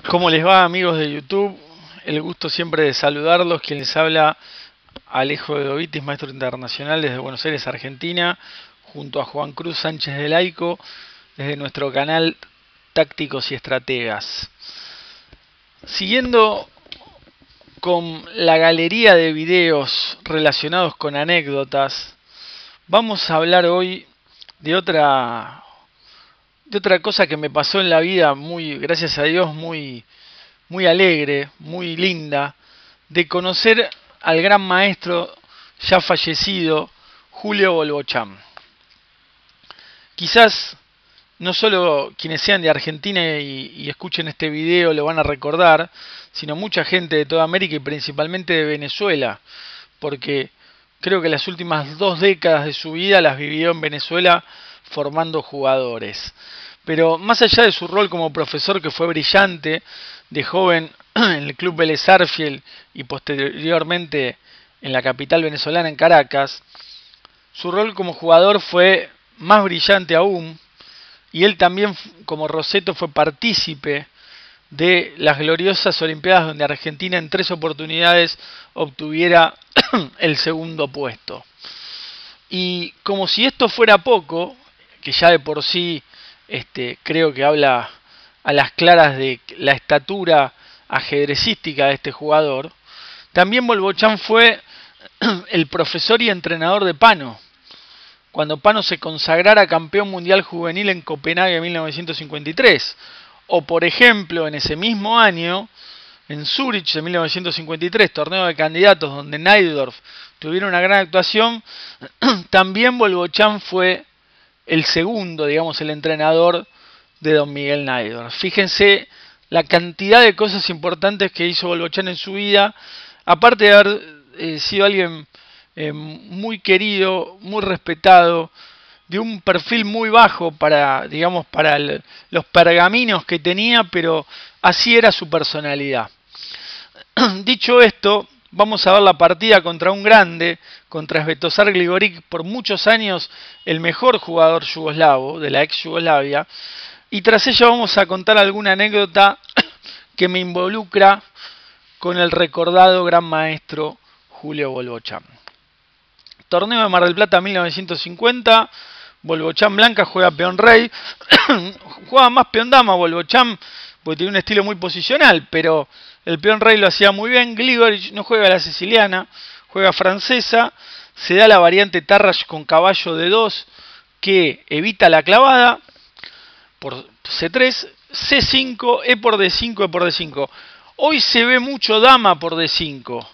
¿Cómo les va, amigos de YouTube? El gusto siempre de saludarlos. Quien les habla, Alejo de Dovitis, maestro internacional desde Buenos Aires, Argentina, junto a Juan Cruz Sánchez de Laico, desde nuestro canal Tácticos y Estrategas. Siguiendo con la galería de videos relacionados con anécdotas, vamos a hablar hoy de otra cosa que me pasó en la vida, muy, gracias a Dios, muy alegre, muy linda, de conocer al gran maestro ya fallecido, Julio Bolbochán. Quizás no solo quienes sean de Argentina y escuchen este video lo van a recordar, sino mucha gente de toda América y principalmente de Venezuela, porque creo que las últimas 2 décadas de su vida las vivió en Venezuela formando jugadores. Pero más allá de su rol como profesor, que fue brillante, de joven en el Club Vélez Sarsfield y posteriormente en la capital venezolana, en Caracas, su rol como jugador fue más brillante aún, y él también, como Rossetto, fue partícipe de las gloriosas Olimpiadas donde Argentina en 3 oportunidades obtuviera el segundo puesto. Y como si esto fuera poco, que ya de por sí creo que habla a las claras de la estatura ajedrecística de este jugador, también Bolbochán fue el profesor y entrenador de Pano, cuando Pano se consagrara campeón mundial juvenil en Copenhague en 1953. O por ejemplo, en ese mismo año, en Zurich de 1953, torneo de candidatos donde Najdorf tuvieron una gran actuación, también Bolbochán fue el segundo, digamos, el entrenador de don Miguel Najdorf. Fíjense la cantidad de cosas importantes que hizo Bolbochán en su vida, aparte de haber sido alguien muy querido, muy respetado, de un perfil muy bajo para, digamos, para los pergaminos que tenía, pero así era su personalidad. Dicho esto, vamos a ver la partida contra un grande, contra Svetozar Gligoric, por muchos años el mejor jugador yugoslavo de la ex Yugoslavia, y tras ella vamos a contar alguna anécdota que me involucra con el recordado gran maestro Julio Bolbochán. Torneo de Mar del Plata 1950, Bolbochán blanca, juega peón rey, juega más peón dama Bolbochán, porque tiene un estilo muy posicional, pero el peón rey lo hacía muy bien. Gligoric no juega la siciliana, juega francesa, se da la variante Tarrasch con caballo de 2 que evita la clavada por C3, C5, E por D5, E por D5. Hoy se ve mucho dama por D5,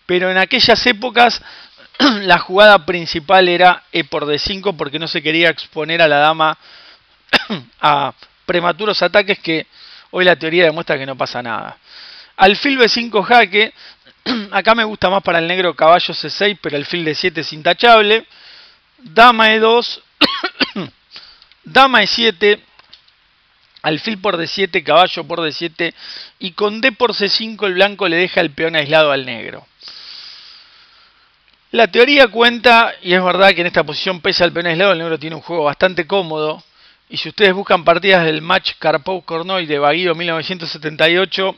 pero en aquellas épocas la jugada principal era E por D5 porque no se quería exponer a la dama a prematuros ataques que hoy la teoría demuestra que no pasa nada. Alfil B5 jaque, acá me gusta más para el negro caballo C6, pero alfil D7 es intachable. Dama E2, dama E7, alfil por D7, caballo por D7 y con D por C5 el blanco le deja el peón aislado al negro. La teoría cuenta, y es verdad que en esta posición pesa el peón aislado, el negro tiene un juego bastante cómodo, y si ustedes buscan partidas del match Karpov-Kornoy de Baguio 1978,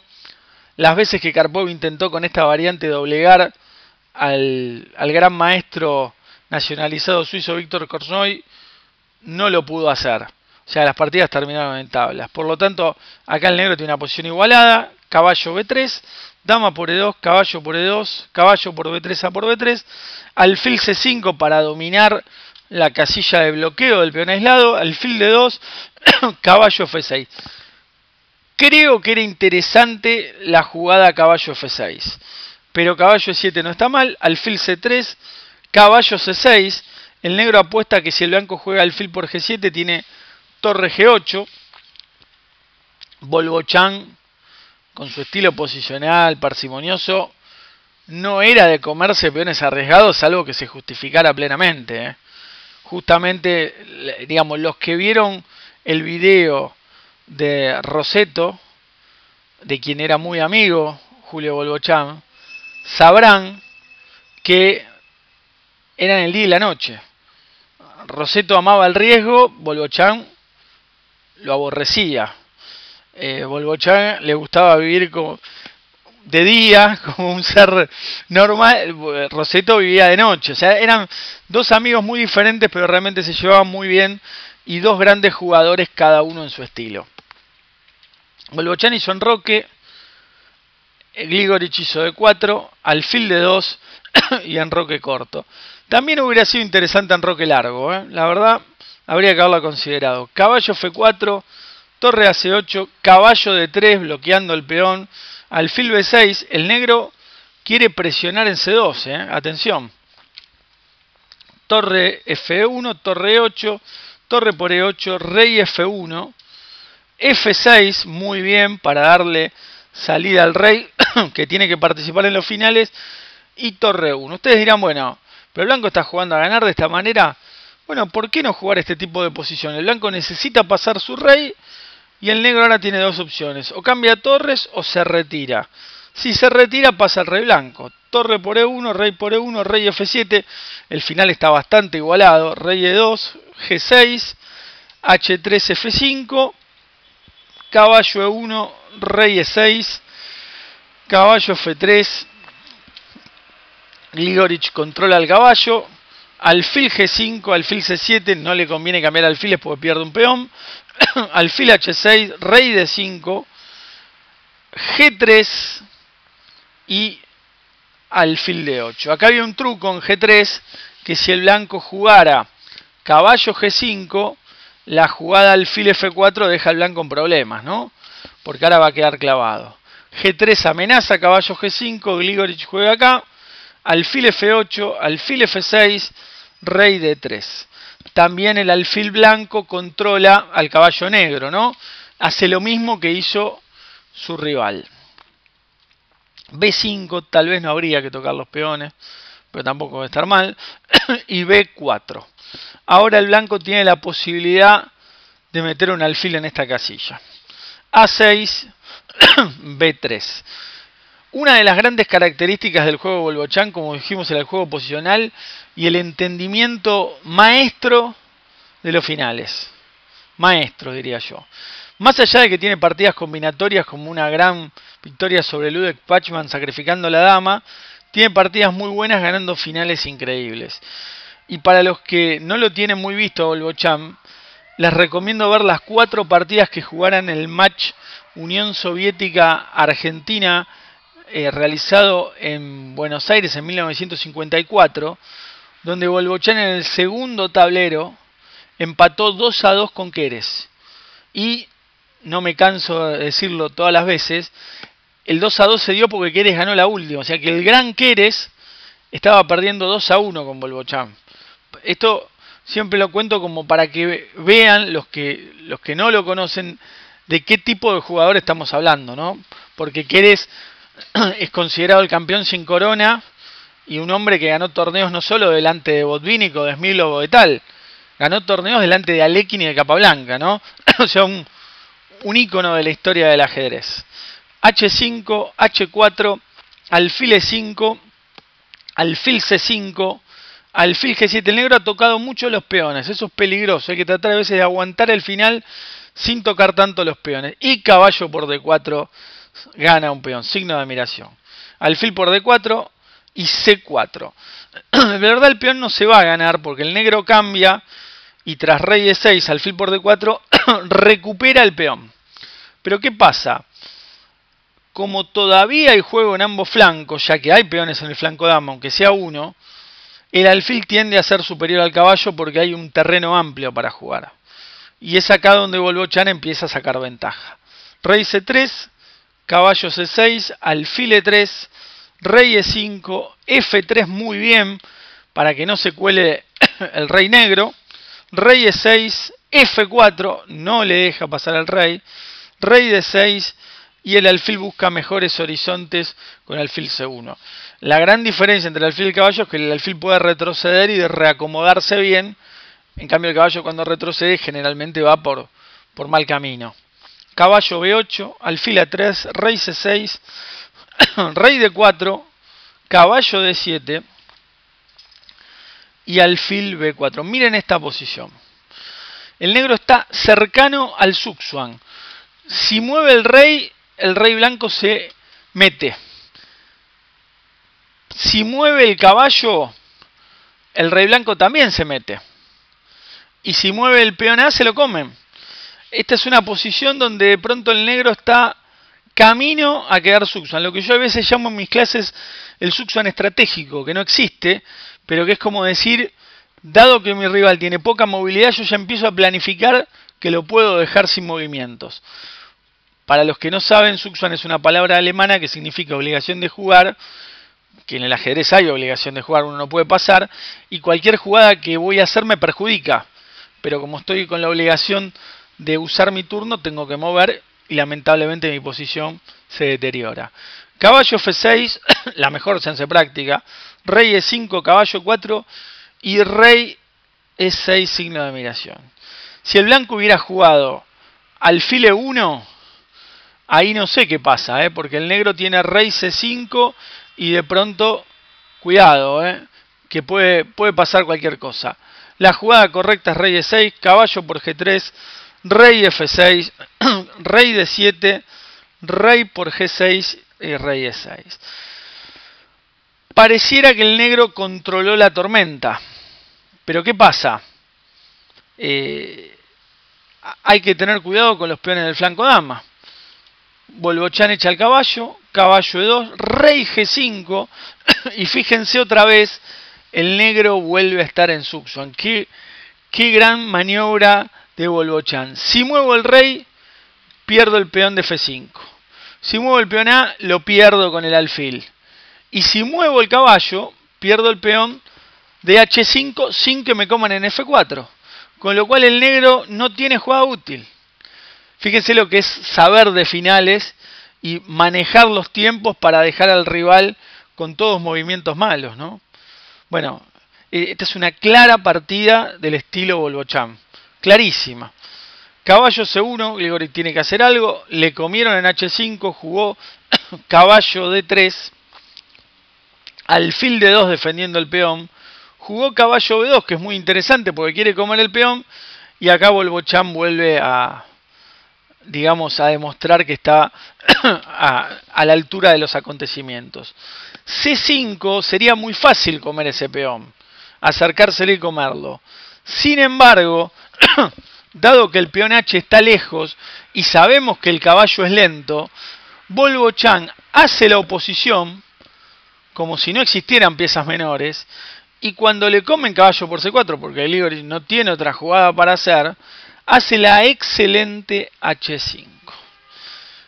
las veces que Karpov intentó con esta variante doblegar al gran maestro nacionalizado suizo Víctor Kornoy, no lo pudo hacer. O sea, las partidas terminaron en tablas. Por lo tanto, acá el negro tiene una posición igualada, caballo B3, dama por E2, caballo por E2, caballo por B3 a por B3, alfil C5 para dominar la casilla de bloqueo del peón aislado, alfil D2, caballo F6. Creo que era interesante la jugada caballo F6, pero caballo E7 no está mal, alfil C3, caballo C6, el negro apuesta que si el blanco juega alfil por G7 tiene torre G8, Bolbochán, con su estilo posicional, parsimonioso, no era de comerse peones arriesgados, salvo que se justificara plenamente. Justamente, digamos, los que vieron el video de Rossetto, de quien era muy amigo Julio Bolbochán, sabrán que eran el día y la noche. Rossetto amaba el riesgo, Bolbochán lo aborrecía. Bolbochán le gustaba vivir como de día, como un ser normal. Rossetto vivía de noche. O sea, eran dos amigos muy diferentes, pero realmente se llevaban muy bien. Y dos grandes jugadores, cada uno en su estilo. Bolbochán hizo enroque, Gligoric hizo de 4, alfil de 2 y enroque corto. También hubiera sido interesante enroque largo, la verdad, habría que haberlo considerado. Caballo F4, torre a C8, caballo de 3 bloqueando el peón, alfil B6, el negro quiere presionar en C2, atención. Torre F1, torre E8, torre por E8, rey F1, F6, muy bien, para darle salida al rey, que tiene que participar en los finales, y torre 1. Ustedes dirán, bueno, pero el blanco está jugando a ganar de esta manera. Bueno, ¿por qué no jugar este tipo de posición? El blanco necesita pasar su rey, y el negro ahora tiene dos opciones. O cambia torres o se retira. Si se retira, pasa el rey blanco. Torre por E1, rey por E1, rey F7. El final está bastante igualado. Rey E2, G6, H3, F5. Caballo E1, rey E6, caballo F3, Gligoric controla el caballo, alfil G5, alfil C7, no le conviene cambiar alfiles porque pierde un peón, alfil H6, rey D5, G3 y alfil D8. Acá había un truco en G3, que si el blanco jugara caballo G5, la jugada alfil F4 deja al blanco en problemas, ¿no? Porque ahora va a quedar clavado. G3 amenaza, caballo G5, Gligoric juega acá, alfil F8, alfil F6, rey D3. También el alfil blanco controla al caballo negro, ¿no? Hace lo mismo que hizo su rival. B5, tal vez no habría que tocar los peones, pero tampoco va a estar mal. Y B4. Ahora el blanco tiene la posibilidad de meter un alfil en esta casilla. A6, B3. Una de las grandes características del juego Bolbochán, como dijimos, era el juego posicional y el entendimiento maestro de los finales. Maestro, diría yo. Más allá de que tiene partidas combinatorias como una gran victoria sobre Ludek Pachman sacrificando la dama, tiene partidas muy buenas ganando finales increíbles. Y para los que no lo tienen muy visto a Bolbochán, les recomiendo ver las 4 partidas que jugaran el match Unión Soviética-Argentina realizado en Buenos Aires en 1954, donde Bolbochán en el segundo tablero empató 2-2 con Keres. Y, no me canso de decirlo todas las veces, el 2-2 se dio porque Keres ganó la última. O sea que el gran Keres estaba perdiendo 2-1 con Bolbochán. Esto siempre lo cuento como para que vean los que no lo conocen de qué tipo de jugador estamos hablando, ¿no? Porque Keres es considerado el campeón sin corona y un hombre que ganó torneos no solo delante de Botvinnik o de Smilov o de tal, ganó torneos delante de Alekhine y de Capablanca, ¿no? O sea, un ícono de la historia del ajedrez. H5, H4, alfil E5, alfil C5, alfil G7. El negro ha tocado mucho los peones, eso es peligroso, hay que tratar a veces de aguantar el final sin tocar tanto los peones. Y caballo por D4 gana un peón, signo de admiración. Alfil por D4 y C4. De verdad el peón no se va a ganar porque el negro cambia y tras rey E6, alfil por D4, recupera el peón. Pero ¿qué pasa? Como todavía hay juego en ambos flancos, ya que hay peones en el flanco dama, aunque sea uno, el alfil tiende a ser superior al caballo porque hay un terreno amplio para jugar. Y es acá donde Bolbochán empieza a sacar ventaja. Rey C3, caballo C6, alfil E3, rey E5, F3 muy bien, para que no se cuele el rey negro. Rey E6, F4, no le deja pasar al rey. Rey D6 y el alfil busca mejores horizontes con alfil C1. La gran diferencia entre el alfil y el caballo es que el alfil puede retroceder y de reacomodarse bien. En cambio el caballo cuando retrocede generalmente va por mal camino. Caballo B8, alfil A3, rey C6, rey D4, caballo D7 y alfil B4. Miren esta posición. El negro está cercano al Zugzwang. Si mueve el rey blanco se mete. Si mueve el caballo, el rey blanco también se mete. Y si mueve el peón A, se lo comen. Esta es una posición donde de pronto el negro está camino a quedar Suxuan. Lo que yo a veces llamo en mis clases el Suxuan estratégico, que no existe, pero que es como decir, dado que mi rival tiene poca movilidad, yo ya empiezo a planificar que lo puedo dejar sin movimientos. Para los que no saben, Suxuan es una palabra alemana que significa obligación de jugar, que en el ajedrez hay obligación de jugar, uno no puede pasar, y cualquier jugada que voy a hacer me perjudica. Pero como estoy con la obligación de usar mi turno, tengo que mover y lamentablemente mi posición se deteriora. Caballo F6, la mejor chance práctica. Rey E5, caballo 4 y rey E6, signo de admiración. Si el blanco hubiera jugado alfil E1, ahí no sé qué pasa, porque el negro tiene rey C5 y de pronto, cuidado, que puede pasar cualquier cosa. La jugada correcta es rey E6, caballo por G3, rey F6, rey D7, rey por G6 y rey E6. Pareciera que el negro controló la tormenta, pero ¿qué pasa? Hay que tener cuidado con los peones del flanco dama. Bolbochán echa el caballo, caballo E2, rey G5, y fíjense otra vez, el negro vuelve a estar en Suxuan. Qué gran maniobra de Bolbochán. Si muevo el rey, pierdo el peón de F5. Si muevo el peón A, lo pierdo con el alfil. Y si muevo el caballo, pierdo el peón de H5 sin que me coman en F4. Con lo cual el negro no tiene jugada útil. Fíjense lo que es saber de finales y manejar los tiempos para dejar al rival con todos movimientos malos, ¿no? Bueno, esta es una clara partida del estilo Bolbochán. Clarísima. Caballo C1, Grigori tiene que hacer algo. Le comieron en H5, jugó caballo D3. Alfil D2 defendiendo el peón. Jugó caballo B2, que es muy interesante porque quiere comer el peón. Y acá Bolbochán vuelve a demostrar que está a la altura de los acontecimientos. C5 sería muy fácil comer ese peón, acercársele y comerlo. Sin embargo, dado que el peón H está lejos y sabemos que el caballo es lento, Bolbochán hace la oposición como si no existieran piezas menores, y cuando le comen caballo por C4, porque el Grigori no tiene otra jugada para hacer, hace la excelente H5.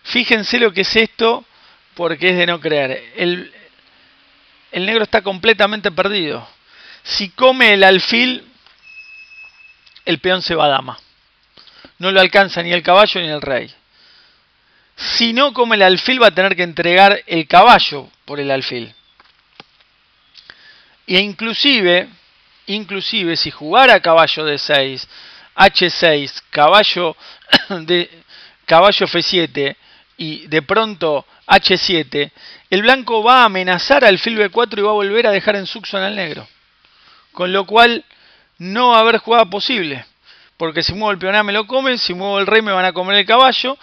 Fíjense lo que es esto, porque es de no creer. El negro está completamente perdido. Si come el alfil, el peón se va a dama. No lo alcanza ni el caballo ni el rey. Si no come el alfil, va a tener que entregar el caballo por el alfil. E inclusive si jugara caballo D6, H6, caballo F7 y de pronto H7, el blanco va a amenazar al alfil B4 y va a volver a dejar en Suxuan al negro. Con lo cual no va a haber jugada posible. Porque si muevo el peón A me lo comen, si muevo el rey me van a comer el caballo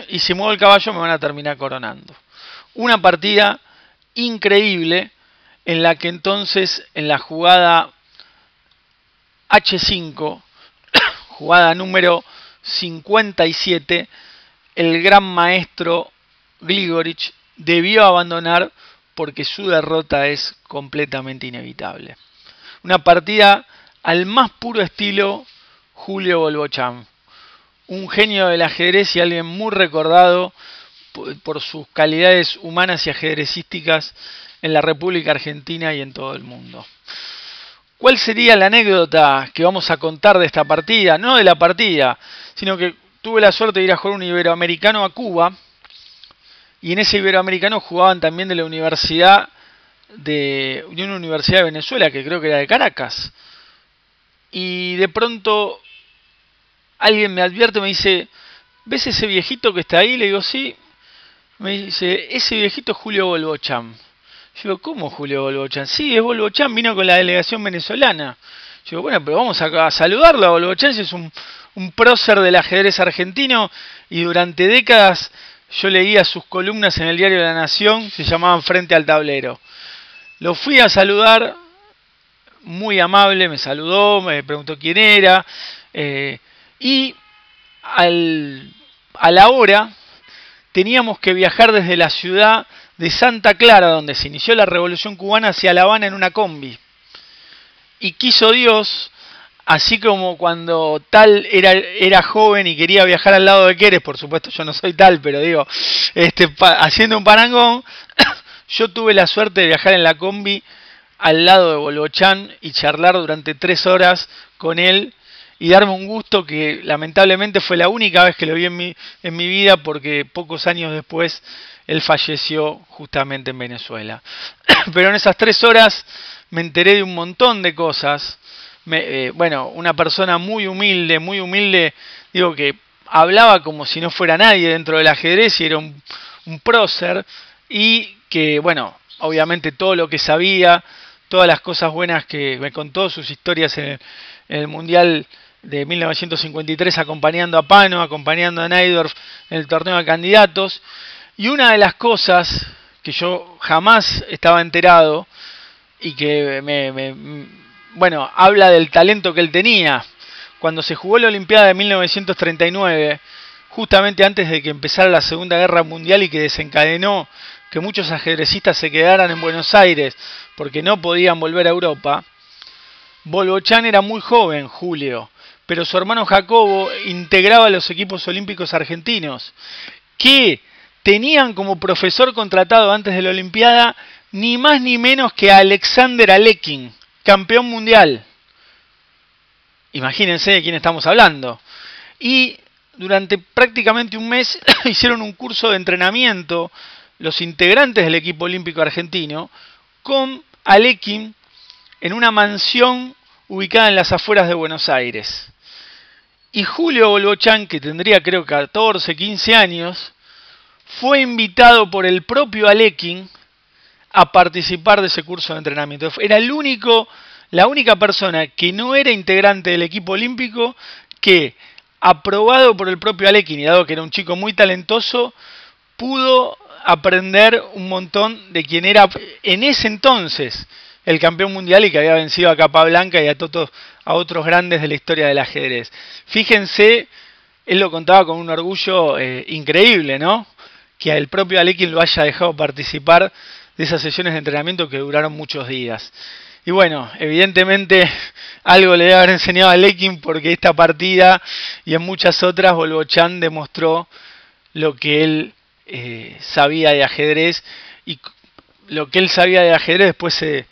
y si muevo el caballo me van a terminar coronando. Una partida increíble en la que entonces en la jugada H5, jugada número 57, el gran maestro Grigorich debió abandonar porque su derrota es completamente inevitable. Una partida al más puro estilo Julio Bolbochán, un genio del ajedrez y alguien muy recordado por sus calidades humanas y ajedrecísticas en la República Argentina y en todo el mundo. ¿Cuál sería la anécdota que vamos a contar de esta partida? No de la partida, sino que tuve la suerte de ir a jugar un iberoamericano a Cuba, y en ese iberoamericano jugaban también de la Universidad de una universidad de Venezuela, que creo que era de Caracas. Y de pronto alguien me advierte, me dice, ¿ves ese viejito que está ahí? Le digo, sí. Me dice, ese viejito es Julio Bolbochán. Yo digo, ¿cómo Julio Bolbochán? Sí, es Bolbochán, vino con la delegación venezolana. Yo digo, bueno, pero vamos a saludarlo a Bolbochan, es un prócer del ajedrez argentino y durante décadas yo leía sus columnas en el diario La Nación, se llamaban Frente al Tablero. Lo fui a saludar, muy amable, me saludó, me preguntó quién era, y a la hora teníamos que viajar desde la ciudad de Santa Clara, donde se inició la Revolución Cubana, hacia La Habana en una combi. Y quiso Dios, así como cuando Tal era joven y quería viajar al lado de Quérez, por supuesto yo no soy Tal, pero digo, haciendo un parangón, yo tuve la suerte de viajar en la combi al lado de Bolbochan y charlar durante 3 horas con él y darme un gusto que lamentablemente fue la única vez que lo vi en mi vida, porque pocos años después él falleció justamente en Venezuela. Pero en esas 3 horas me enteré de un montón de cosas. Bueno, una persona muy humilde, digo, que hablaba como si no fuera nadie dentro del ajedrez y era un prócer, y que, bueno, obviamente todo lo que sabía, todas las cosas buenas que me contó, sus historias en el Mundial de 1953 acompañando a Pano, acompañando a Najdorf en el torneo de candidatos. Y una de las cosas que yo jamás estaba enterado y que bueno, habla del talento que él tenía. Cuando se jugó la Olimpiada de 1939, justamente antes de que empezara la Segunda Guerra Mundial y que desencadenó que muchos ajedrecistas se quedaran en Buenos Aires porque no podían volver a Europa, Bolbochan era muy joven, Julio, pero su hermano Jacobo integraba los equipos olímpicos argentinos, que tenían como profesor contratado antes de la Olimpiada ni más ni menos que a Alexander Alekhine, campeón mundial. Imagínense de quién estamos hablando. Y durante prácticamente un mes hicieron un curso de entrenamiento los integrantes del equipo olímpico argentino con Alekhine en una mansión ubicada en las afueras de Buenos Aires. Y Julio Bolbochan, que tendría creo 14, 15 años, fue invitado por el propio Alekhine a participar de ese curso de entrenamiento. Era la única persona que no era integrante del equipo olímpico que, aprobado por el propio Alekhine, y dado que era un chico muy talentoso, pudo aprender un montón de quien era en ese entonces el campeón mundial y que había vencido a Capablanca y a otros grandes de la historia del ajedrez. Fíjense, él lo contaba con un orgullo increíble, ¿no? Que el propio Alekhine lo haya dejado participar de esas sesiones de entrenamiento que duraron muchos días. Y bueno, evidentemente algo le debe haber enseñado a Alekhine, porque esta partida y en muchas otras Bolbochan demostró lo que él sabía de ajedrez, y lo que él sabía de ajedrez después se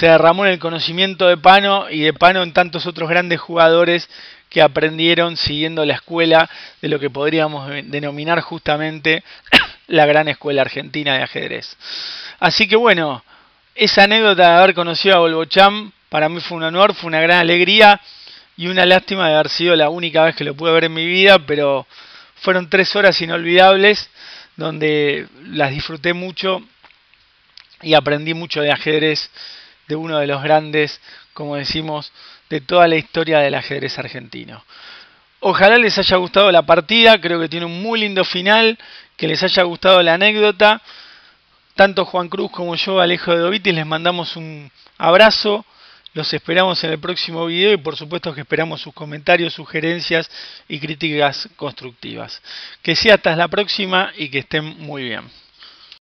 derramó en el conocimiento de Pano, y de Pano en tantos otros grandes jugadores que aprendieron siguiendo la escuela de lo que podríamos denominar justamente la gran escuela argentina de ajedrez. Así que bueno, esa anécdota de haber conocido a Bolbochan para mí fue un honor, fue una gran alegría y una lástima de haber sido la única vez que lo pude ver en mi vida, pero fueron 3 horas inolvidables donde las disfruté mucho y aprendí mucho de ajedrez de uno de los grandes, como decimos, de toda la historia del ajedrez argentino. Ojalá les haya gustado la partida, creo que tiene un muy lindo final, que les haya gustado la anécdota. Tanto Juan Cruz como yo, Alejo de Dovitis, les mandamos un abrazo, los esperamos en el próximo video y por supuesto que esperamos sus comentarios, sugerencias y críticas constructivas. Que sea hasta la próxima y que estén muy bien.